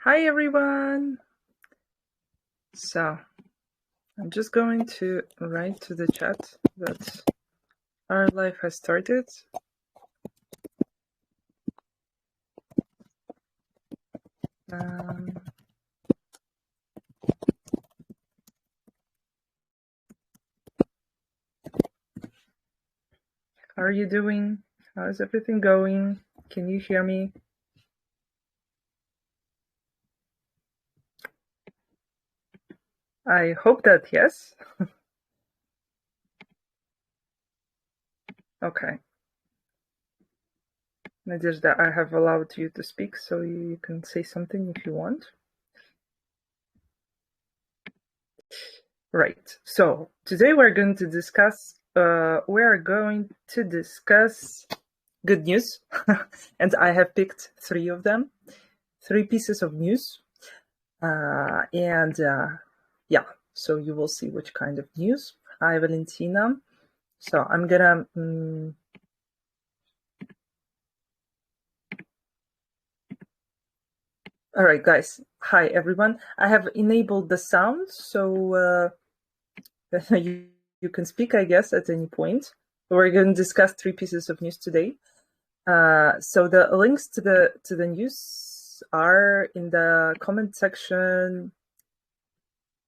Hi everyone! So, I'm just going to write to the chat that our live has started. How are you doing? How is everything going? Can you hear me? I hope that yes. Okay. Nadezhda, I have allowed you to speak, so you can say something if you want. Right. So today we're going to discuss good news, and I have picked three of them, three pieces of news, yeah. So you will see which kind of news. Hi, Valentina. So I'm gonna. All right, guys. Hi, everyone. I have enabled the sound, so you can speak, I guess, at any point. We're going to discuss three pieces of news today. So the links to the news are in the comment section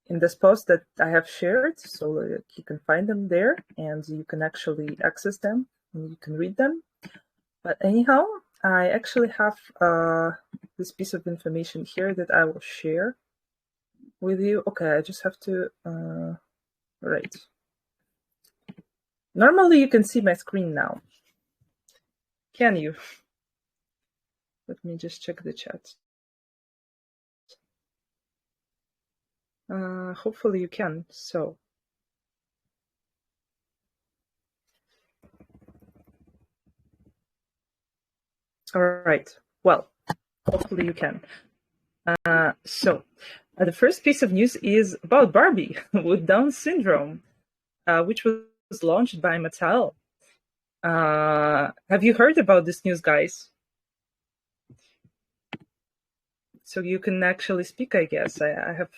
in this post that I have shared, so you can find them there and you can actually access them and you can read them. But anyhow, I actually have this piece of information here that I will share with you. Okay, I just have to right. Normally you can see my screen now. Can you? Let me just check the chat. Hopefully you can. So all right. Well, hopefully you can. The first piece of news is about Barbie with Down syndrome, which was launched by Mattel. Have you heard about this news, guys? So you can actually speak, I guess. I have.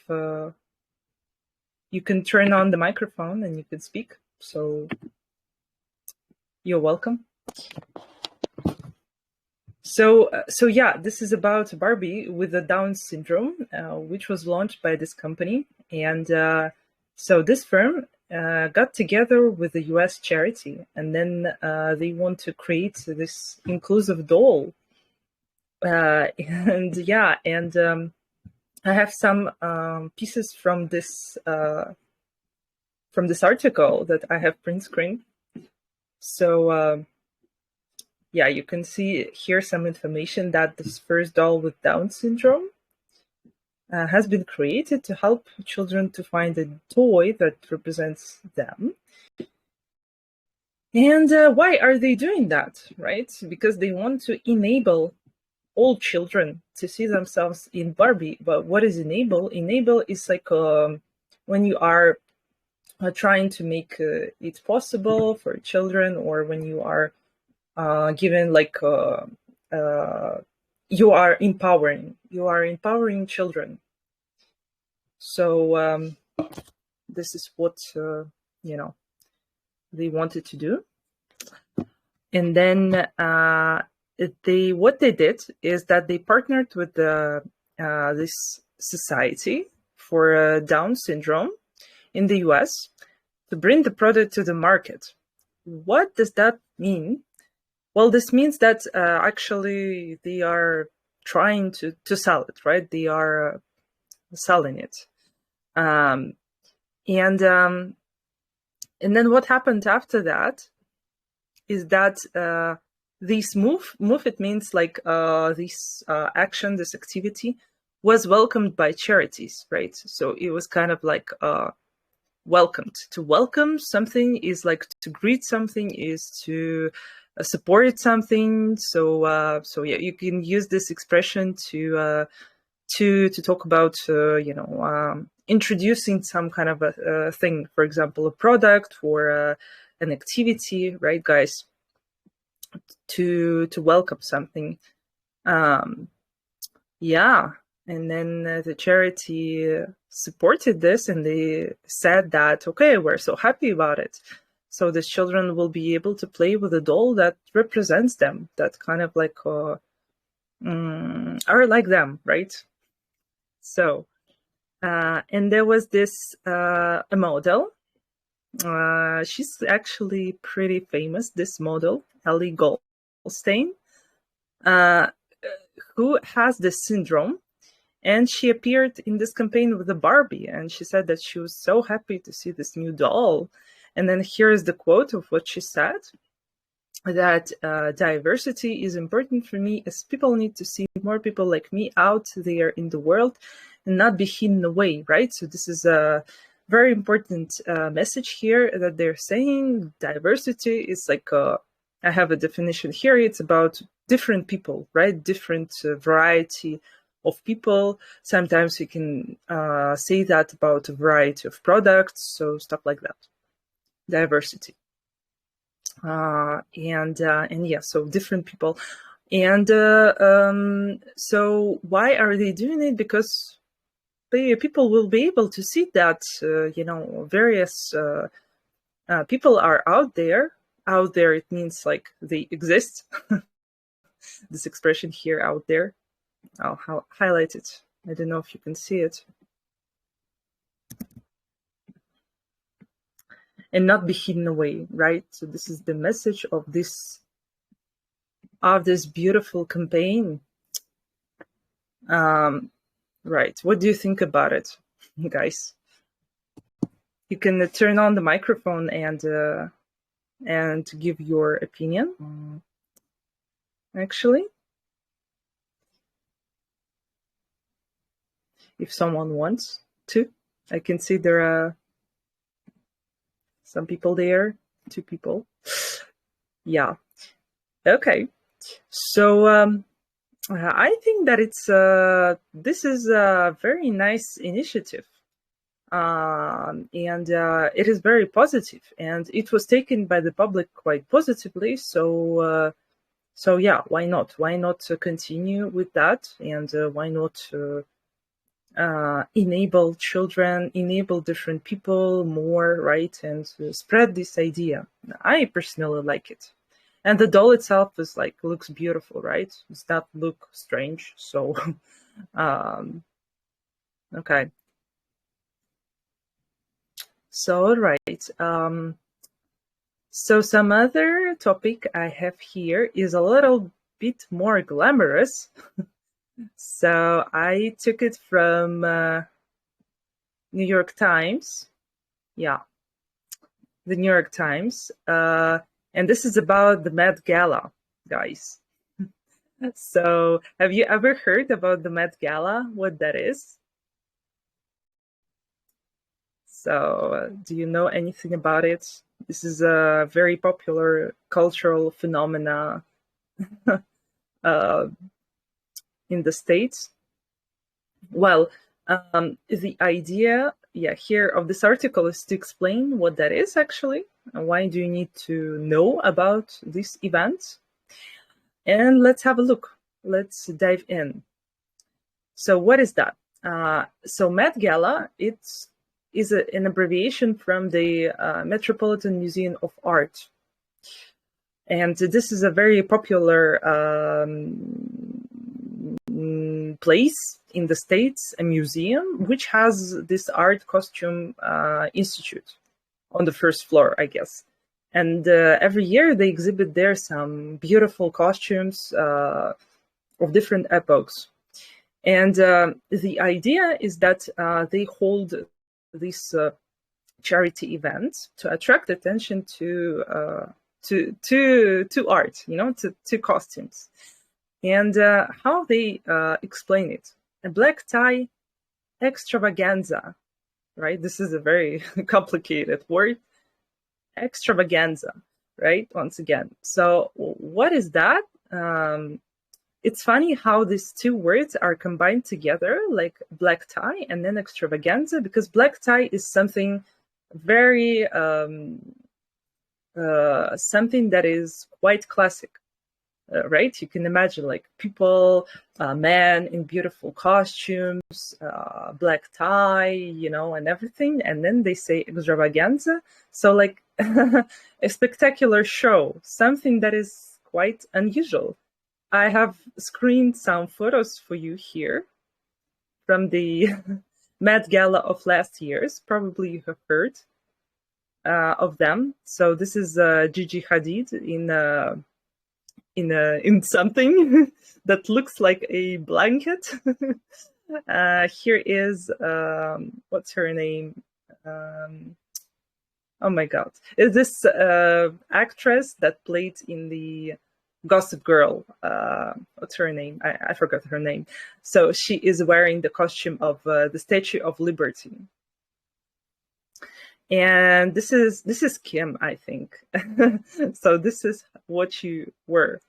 You can turn on the microphone and you can speak. So you're welcome. So yeah, this is about Barbie with the Down syndrome, which was launched by this company. And so this firm got together with a US charity, and then they want to create this inclusive doll. And yeah, and I have some pieces from this article that I have print screen. So yeah, you can see here some information that this first doll with Down syndrome has been created to help children to find a toy that represents them. And why are they doing that, right? Because they want to enable all children to see themselves in Barbie. But what is enable? Enable is like when you are trying to make it possible for children, or when you are given like you are empowering children. So this is what they wanted to do. And then what they did is that they partnered with this society for Down syndrome in the US to bring the product to the market. What does that mean? Well, this means that actually they are trying to sell it, right? They are selling it. And then what happened after that is that this move, it means like this action, this activity was welcomed by charities, right? So it was kind of like welcomed. To welcome something is like to greet something, is to support something. So yeah, you can use this expression to talk about introducing some kind of a thing, for example, a product or an activity, right, guys? To welcome something. Yeah, And then the charity supported this, and they said that, okay, we're so happy about it. So the children will be able to play with a doll that represents them, that kind of like are like them, right? So, and there was this a model. She's actually pretty famous, this model, Ellie Goldstein, who has this syndrome. And she appeared in this campaign with the Barbie, and she said that she was so happy to see this new doll. And then here is the quote of what she said, that diversity is important for me, as people need to see more people like me out there in the world and not be hidden away, right? So this is a very important message here that they're saying. Diversity is like, I have a definition here, it's about different people, right? Different variety of people. Sometimes you can say that about a variety of products, so stuff like that. Diversity. And yeah, so different people. And so why are they doing it? Because people will be able to see that, various people are out there. Out there, it means like they exist. This expression here, out there. I'll highlight it. I don't know if you can see it. And not be hidden away, right? So this is the message of this beautiful campaign. Right. What do you think about it, guys? You can turn on the microphone and give your opinion. Actually, if someone wants to, I can see there are some people there, 2 people. Yeah. Okay. So I think that this is a very nice initiative, and it is very positive, and it was taken by the public quite positively. So yeah, why not? Why not continue with that? And why not enable children, enable different people more, right? And spread this idea. I personally like it. And the doll itself is like, looks beautiful, right? Does not look strange. So, okay. So, all right. So some other topic I have here is a little bit more glamorous. So I took it from New York Times. Yeah, the New York Times. And this is about the Met Gala, guys. So have you ever heard about the Met Gala, what that is? So do you know anything about it? This is a very popular cultural phenomena in the States. Well, the idea, here of this article is to explain what that is actually, and why do you need to know about this event. And let's have a look. Let's dive in. So what is that? So Met Gala, is an abbreviation from the Metropolitan Museum of Art. And this is a very popular place in the States, a museum, which has this art costume institute on the first floor, I guess. And every year they exhibit there some beautiful costumes of different epochs. And the idea is that they hold this charity event to attract attention to art, to costumes. And how they explain it. A black tie extravaganza, right? This is a very complicated word. Extravaganza, right? Once again. So what is that? It's funny how these 2 words are combined together, like black tie and then extravaganza, because black tie is something very, something that is quite classic, right? You can imagine like people, men in beautiful costumes, black tie, you know, and everything. And then they say extravaganza. So like a spectacular show, something that is quite unusual. I have screened some photos for you here from the Met Gala of last year's. Probably you have heard of them. So this is Gigi Hadid in something that looks like a blanket. Here is what's her name? Oh my God! Is this actress that played in the Gossip Girl? What's her name? I forgot her name. So she is wearing the costume of the Statue of Liberty. And this is Kim, I think. So this is what you were.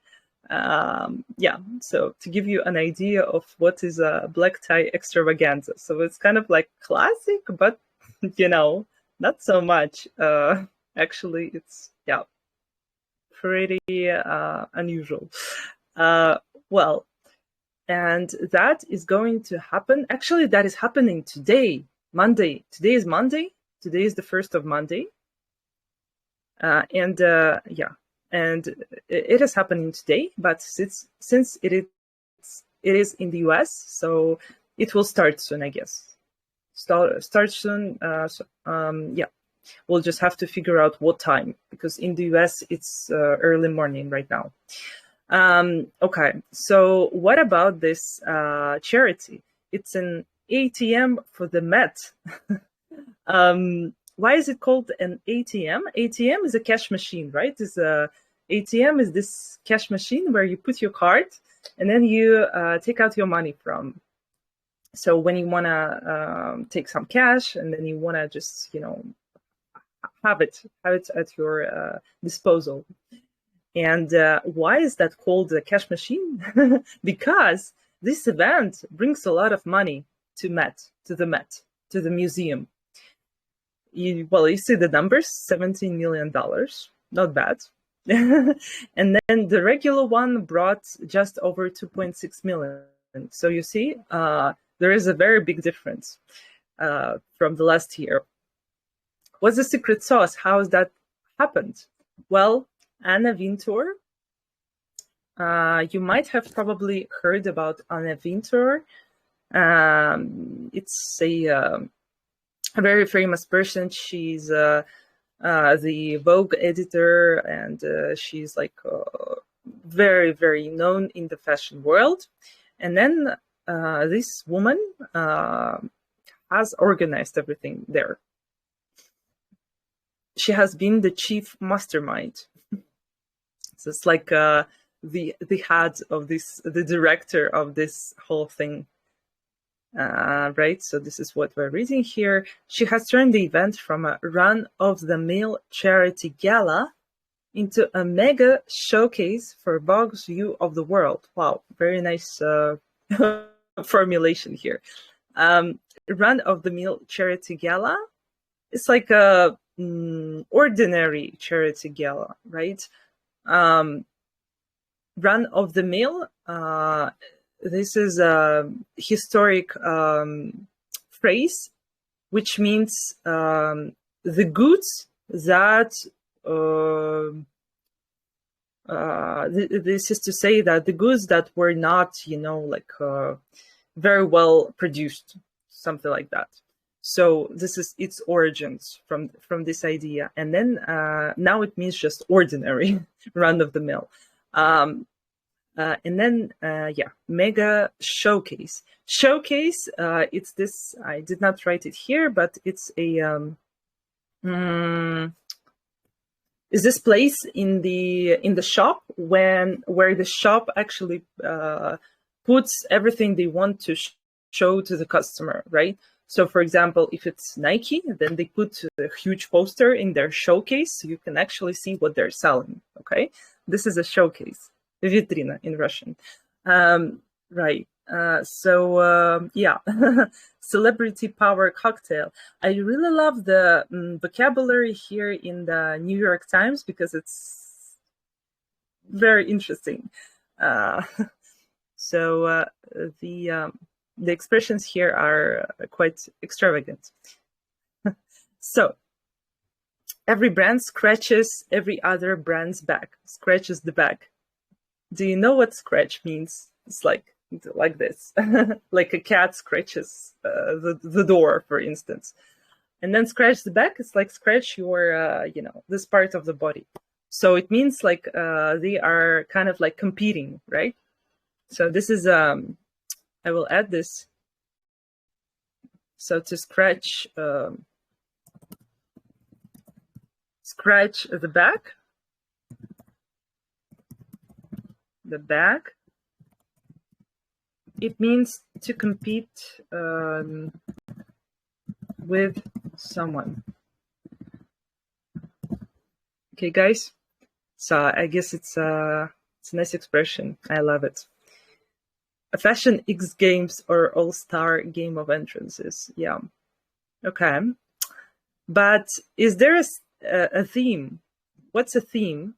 Yeah, so to give you an idea of what is a black tie extravaganza. So it's kind of like classic, but you know, not so much. Actually, it's, yeah, pretty unusual. Well, and that is going to happen. Actually, that is happening today, Monday. Today is Monday. Today is the 1st of Monday. Yeah, and it is happening today, but since it is in the US, so it will start soon, I guess. Start soon. Yeah, we'll just have to figure out what time, because in the US it's early morning right now. Okay, so what about this charity? It's an ATM for the Met. Why is it called an ATM? ATM is a cash machine, right? ATM is this cash machine where you put your card and then you take out your money from. So when you want to take some cash and then you want to just, you know, have it at your disposal. And why is that called a cash machine? Because this event brings a lot of money to the museum. You see the numbers, $17 million, not bad. And then the regular one brought just over 2.6 million. So you see, there is a very big difference from the last year. What's the secret sauce? How has that happened? Well, Anna Wintour. You might have probably heard about Anna Wintour. It's a very famous person. She's the Vogue editor, and she's like very, very known in the fashion world. And then this woman has organized everything there. She has been the chief mastermind. So it's like the head of this, the director of this whole thing. Right, so this is what we're reading here. She has turned the event from a run-of-the-mill charity gala into a mega showcase for Vogue's view of the world. Wow, very nice formulation here. Run-of-the-mill charity gala. It's like a ordinary charity gala, right? Run-of-the-mill. This is a historic phrase, which means the goods that, this is to say that the goods that were not, you know, like very well produced, something like that. So this is its origins from this idea. And then now it means just ordinary, run of the mill. And then, yeah, mega showcase. Showcase, it's this, I did not write it here, but it's a, is this place in the shop where the shop actually puts everything they want to show to the customer, right? So for example, if it's Nike, then they put a huge poster in their showcase so you can actually see what they're selling, okay? This is a showcase. Vitrina in Russian. Right. So yeah, celebrity power cocktail. I really love the vocabulary here in the New York Times, because very interesting. So the expressions here are quite extravagant. So every brand scratches every other brand's back, scratches the back. Do you know what scratch means? It's like this, like a cat scratches the door, for instance. And then scratch the back, it's like scratch your, this part of the body. So it means like they are kind of like competing, right? So this is, I will add this. So to scratch, scratch the back, it means to compete with someone. Okay, guys. So I guess it's a nice expression. I love it. A fashion X Games or all-star game of entrances. Yeah. Okay. But is there a theme? What's a theme?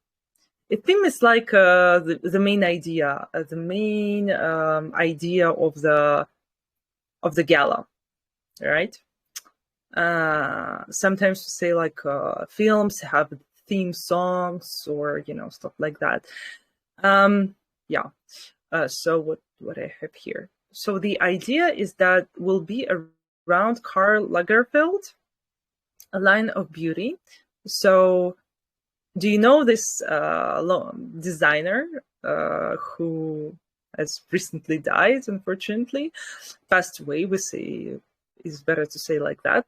A theme is like the main idea, idea of the gala, right? Sometimes we say like films have theme songs or stuff like that. Yeah. So what I have here. So the idea is that will be around Karl Lagerfeld, a line of beauty. So do you know this designer who has recently died, unfortunately, passed away? We say it's better to say like that.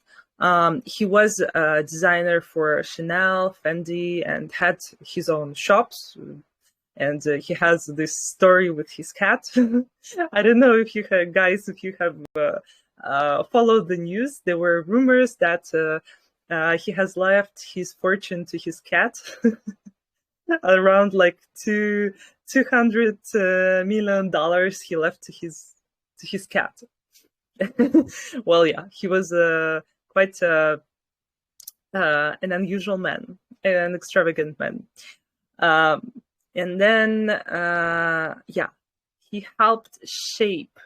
He was a designer for Chanel, Fendi, and had his own shops. And he has this story with his cat. I don't know if you have, guys, if you have followed the news. There were rumors that he has left his fortune to his cat, around like $200 million he left to his cat. Well, yeah, he was quite an unusual man, an extravagant man. And then, yeah, he helped shape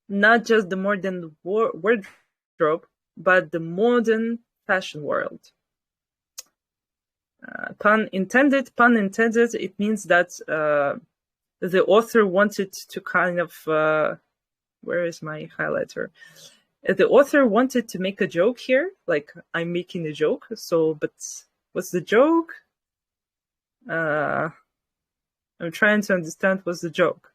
not just the modern wardrobe, but the modern fashion world. Pun intended, it means that the author wanted to kind of, where is my highlighter? The author wanted to make a joke here, like I'm making a joke. So, but what's the joke? I'm trying to understand what's the joke.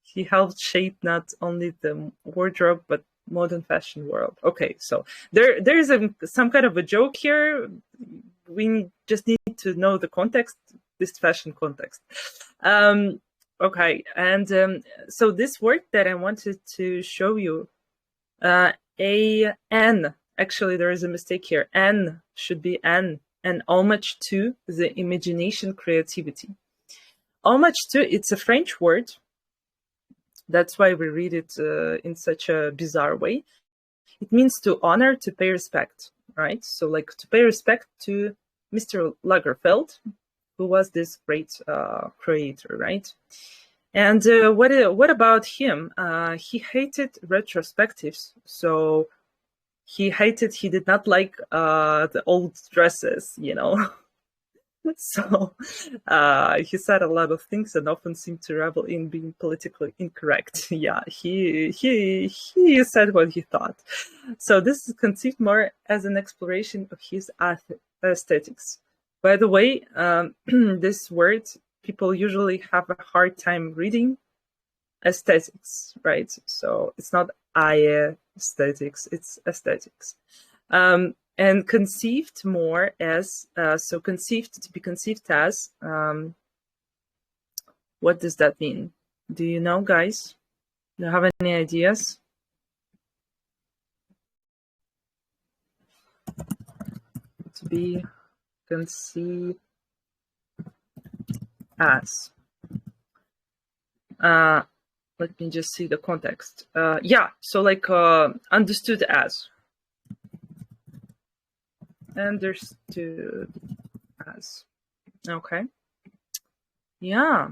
He helped shape not only the wardrobe, but modern fashion world. Okay, so there's some kind of a joke here. We just need to know the context, this fashion context. Okay, and so this word that I wanted to show you, A-N, actually there is a mistake here. N should be N, and homage to the imagination, creativity. Homage to, it's a French word. That's why we read it in such a bizarre way. It means to honor, to pay respect, right? So like to pay respect to Mr. Lagerfeld, who was this great creator, right? And what about him? He hated retrospectives. So he did not like the old dresses, you know. So he said a lot of things and often seemed to revel in being politically incorrect. Yeah, he said what he thought. So this is conceived more as an exploration of his aesthetics. By the way, this word, people usually have a hard time reading aesthetics, right? So it's not aesthetics, it's aesthetics. And conceived more as, so conceived, to be conceived as, what does that mean? Do you know, guys? Do you have any ideas? To be conceived as. Let me just see the context. Yeah, so like understood as. Understood as. Okay. Yeah.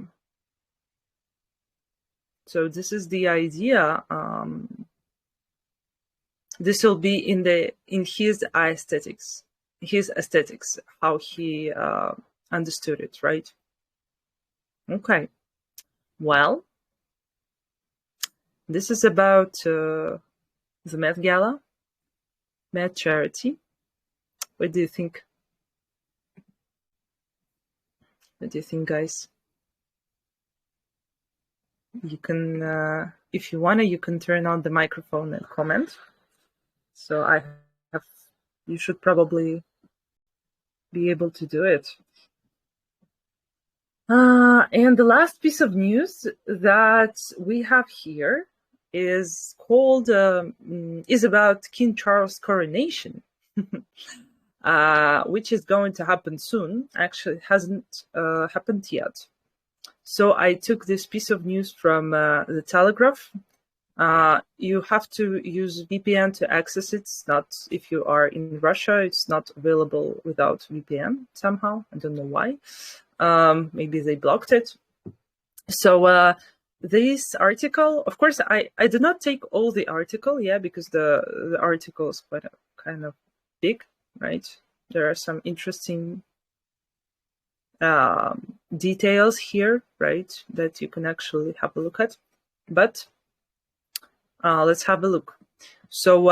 So this is the idea. This will be in his aesthetics, how he understood it, right? Okay. Well, this is about the Met Gala, Met charity. What do you think? What do you think, guys? You can, if you want to, you can turn on the microphone and comment. So you should probably be able to do it. And the last piece of news that we have here is about King Charles' coronation, which is going to happen soon. Actually, it hasn't happened yet. So I took this piece of news from the Telegraph. You have to use VPN to access it. It's not, if you are in Russia, it's not available without VPN somehow. I don't know why. Maybe they blocked it. So this article, of course, I did not take all the article, because the article is quite kind of big, right? There are some interesting details here, right, that you can actually have a look at. But let's have a look. So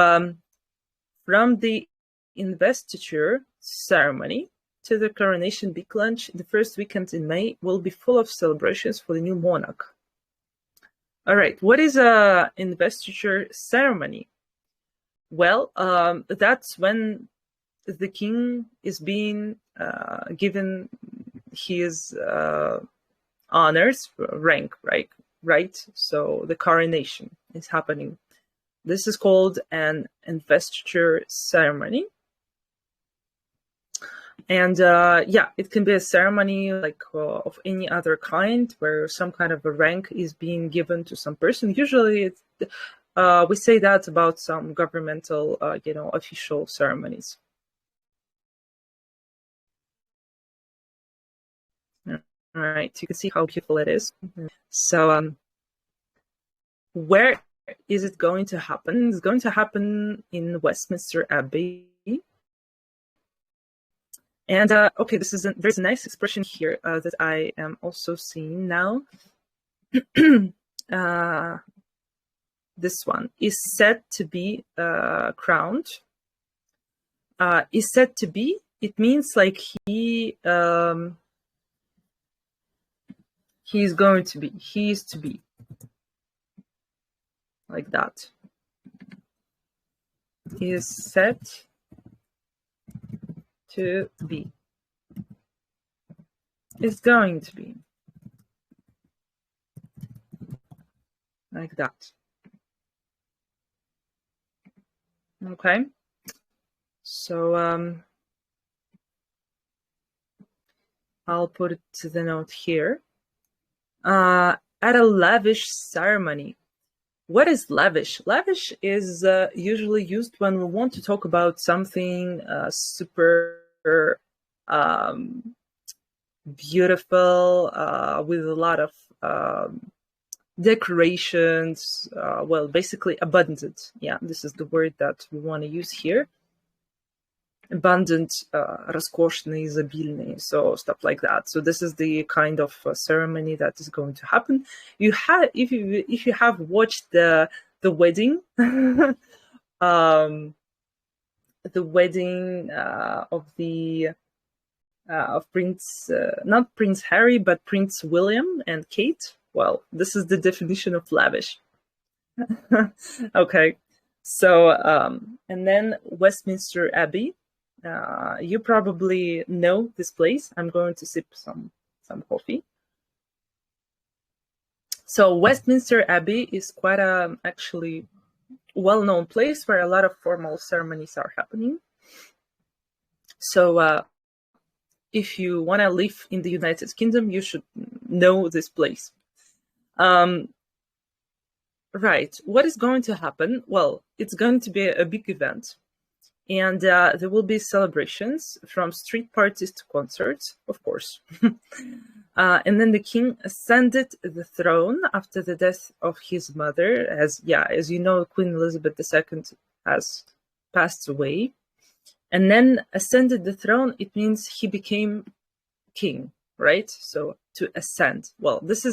from the investiture ceremony to the coronation big lunch, the first weekend in May will be full of celebrations for the new monarch. All right, what is a investiture ceremony? Well, that's when the king is being given his honors, rank, right? So the coronation is happening. This is called an investiture ceremony. And it can be a ceremony like of any other kind where some kind of a rank is being given to some person. Usually we say that about some governmental, official ceremonies. All right, you can see how beautiful it is. So where is it going to happen? It's going to happen in Westminster Abbey. And okay, there's a nice expression here that I am also seeing now. This one is said to be crowned. Is said to be. It means like he is going to be. He is to be. Like that. He is said to be. Is going to be. Like that. Okay. So I'll put it to the note here. At a lavish ceremony. What is lavish? Lavish is usually used when we want to talk about something super beautiful, with a lot of decorations, well, basically abundant. Yeah, this is the word that we want to use here. Abundant, роскошный, изобильный, so stuff like that. So this is the kind of ceremony that is going to happen. If you have watched the wedding, the wedding of Prince, not Prince Harry, but Prince William and Kate. Well, this is the definition of lavish. Okay, so and then Westminster Abbey. You probably know this place. I'm going to sip some coffee. So Westminster Abbey is quite a actually well-known place where a lot of formal ceremonies are happening. So if you want to live in the United Kingdom, you should know this place. Right. What is going to happen? Well, it's going to be a big event. And there will be celebrations from street parties to concerts, of course. And then the king ascended the throne after the death of his mother. As you know, Queen Elizabeth II has passed away. And then ascended the throne, it means he became king, right? So to ascend. Well, this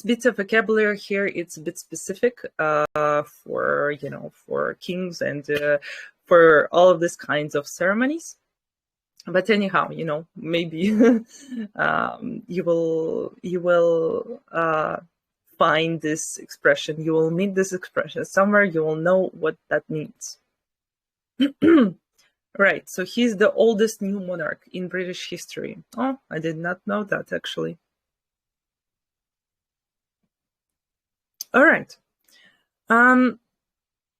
bit of vocabulary here, it's a bit specific for kings and for all of these kinds of ceremonies. But anyhow, maybe you will find this expression. You will meet this expression somewhere. You will know what that means. Right. So he's the oldest new monarch in British history. Oh, I did not know that, actually. All right.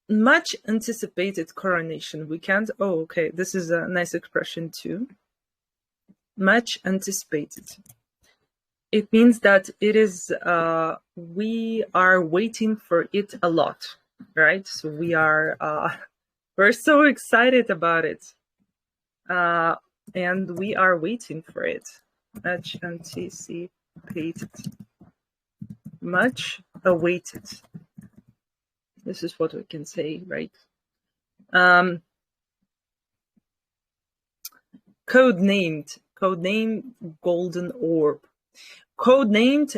Much anticipated coronation weekend. Oh, okay. This is a nice expression too. Much anticipated. It means that it is, we are waiting for it a lot, right? So we're so excited about it. And we are waiting for it. Much anticipated. Much awaited. This is what we can say, right? Codenamed Golden Orb. Codenamed,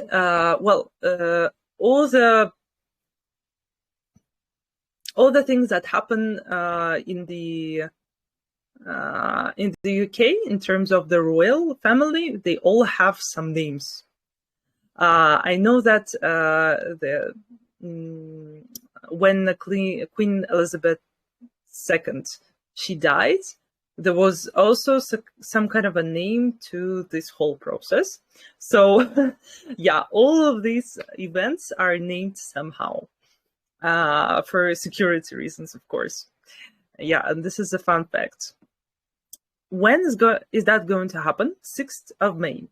all the things that happen in the UK in terms of the royal family, they all have some names. I know that when Queen Elizabeth II, she died, there was also some kind of a name to this whole process. So yeah, all of these events are named somehow for security reasons, of course. Yeah, and this is a fun fact. When is that going to happen? 6th of May.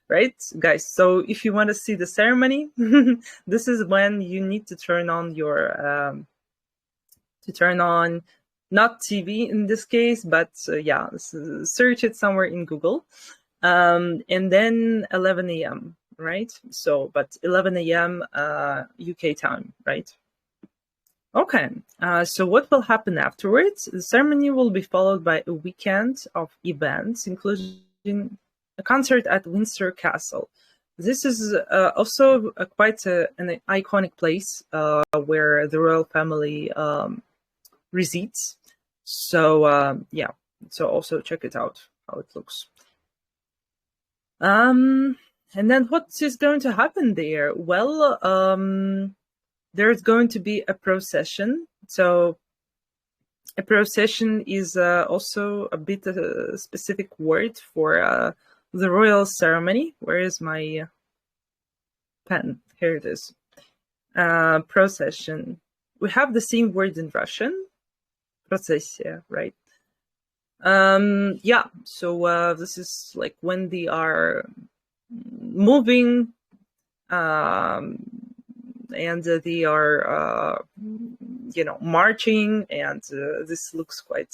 Right, guys? So if you want to see the ceremony, this is when you need to turn on your not TV in this case, but search it somewhere in Google, and then 11 a.m. right? So, but 11 a.m. UK time, right? Okay, so what will happen afterwards? The ceremony will be followed by a weekend of events, including a concert at Windsor Castle. This is also quite an iconic place where the royal family resides. So so also check it out, how it looks. And then what is going to happen there? Well, there's going to be a procession. So a procession is also a bit of a specific word for the royal ceremony. Where is my pen? Here it is. Procession. We have the same word in Russian. Processia, right? So this is like when they are moving and they are marching, and this looks quite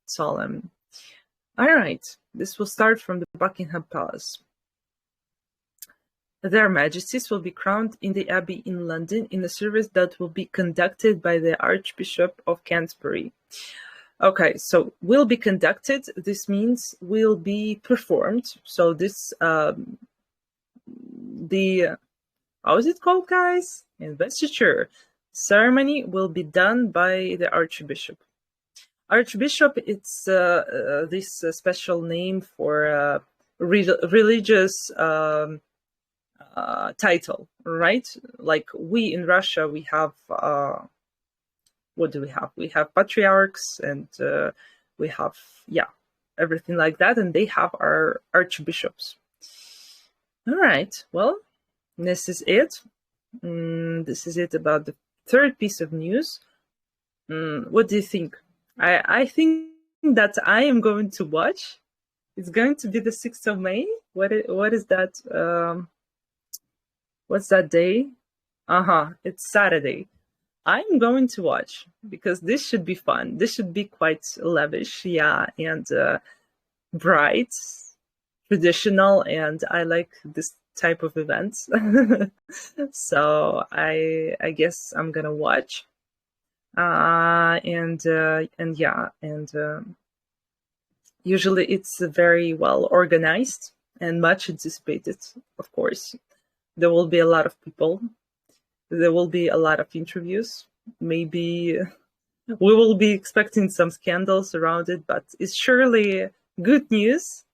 solemn. All right, this will start from the Buckingham Palace. Their Majesties will be crowned in the Abbey in London in a service that will be conducted by the Archbishop of Canterbury. Okay, so will be conducted. This means will be performed. So this, how is it called, guys? Investiture ceremony will be done by the Archbishop. Archbishop, it's this special name for religious title, right? Like we in Russia, we have what do we have? We have patriarchs, and we have everything like that, and they have our archbishops. All right, well, this is it. This is it about the third piece of news. What do you think? I think that I am going to watch. It's going to be the 6th of May. What is that? What's that day? It's Saturday. I'm going to watch because this should be fun. This should be quite lavish, yeah, and bright, traditional, and I like this type of events. So I guess I'm gonna watch. And yeah, and usually it's very well organized and much anticipated, of course. There will be a lot of people. There will be a lot of interviews. Maybe we will be expecting some scandals around it, but it's surely good news,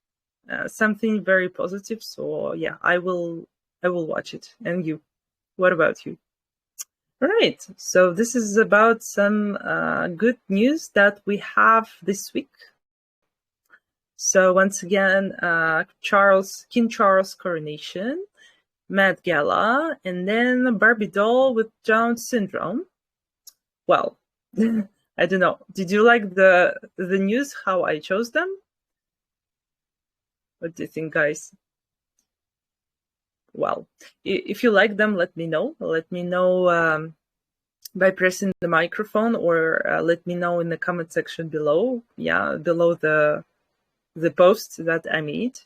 something very positive. So yeah, I will watch it. And you, what about you? All right. So this is about some good news that we have this week. So once again, King Charles' coronation, Met Gala, and then Barbie doll with Down syndrome. Well, I don't know. Did you like the news, how I chose them? What do you think, guys? Well, if you like them, let me know. Let me know by pressing the microphone, or let me know in the comment section below. Yeah, below the post that I made.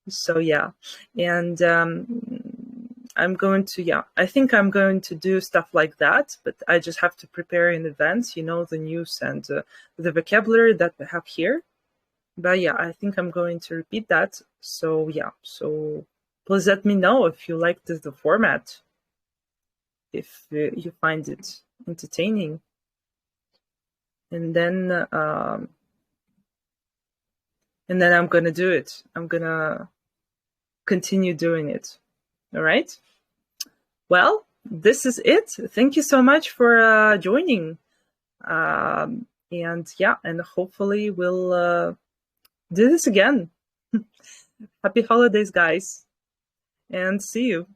So yeah, and I'm going to, I think I'm going to do stuff like that, but I just have to prepare in advance, you know, the news and the vocabulary that we have here. But yeah, I think I'm going to repeat that. So yeah, so please let me know if you like the format, if you find it entertaining. And then I'm going to do it. I'm going to continue doing it. All right. Well, this is it. Thank you so much for joining. And yeah, and hopefully we'll do this again. Happy holidays, guys. And see you.